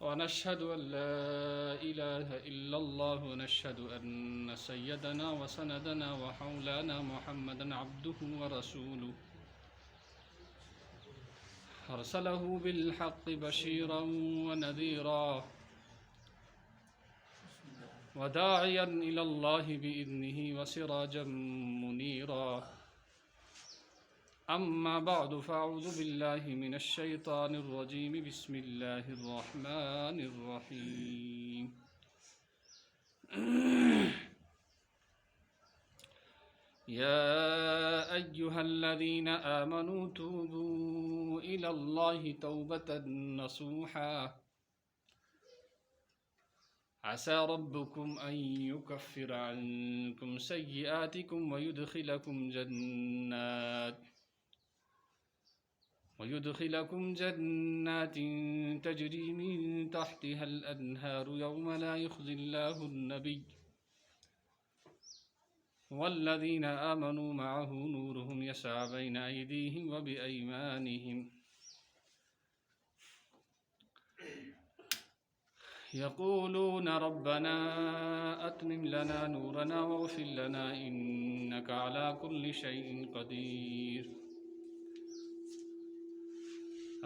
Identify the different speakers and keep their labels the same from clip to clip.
Speaker 1: ونشهد أن لا إله إلا الله ونشهد أن سيدنا وسندنا وحولانا محمدا عبده ورسوله أرسله بالحق بشيرا ونذيرا وداعيا إلى الله بإذنه وسراجا منيرا أما بعد فأعوذ بالله من الشيطان الرجيم بسم الله الرحمن الرحيم يا أيها الذين آمنوا توبوا إلى الله توبة نصوحا عسى ربكم أن يكفر عنكم سيئاتكم ويدخلكم جنات تجري من تحتها الأنهار يوم لا يخزي الله النبي والذين آمنوا معه نورهم يسعى بين أيديهم وبأيمانهم يقولون ربنا أتمم لنا نورنا واغفر لنا إنك على كل شيء قدير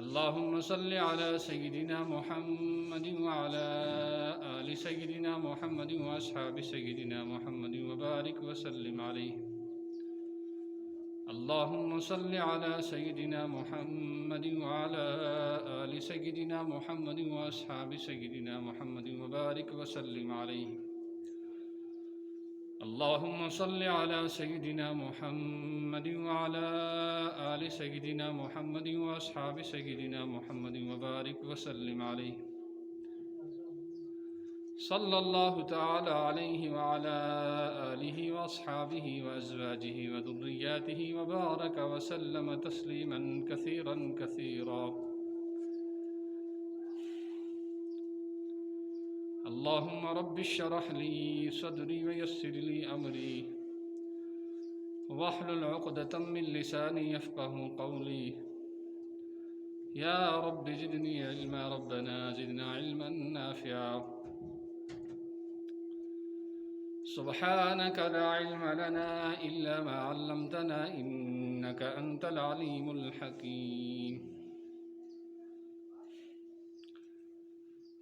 Speaker 1: اللهم صل على سيدنا محمد وعلى آل سيدنا محمد وأصحاب سيدنا محمد وبارك وسلم عليه اللهم صل على سيدنا محمد وعلى آل سيدنا محمد وأصحاب سيدنا محمد وبارك وسلم عليه اللهم صل على سيدنا محمد وعلى آل سيدنا محمد وأصحاب سيدنا محمد وبارك وسلم عليه صلى الله تعالى عليه وعلى آله وأصحابه وأزواجه وذرياته وبارك وسلم تسليما كثيرا كثيرا اللهم رب اشرح لي صدري ويسر لي أمري واحلل عقدة من لساني يفقه قولي يا رب زدني علما ربنا زدنا علما نافعا سبحانك لا علم لنا إلا ما علمتنا إنك أنت العليم الحكيم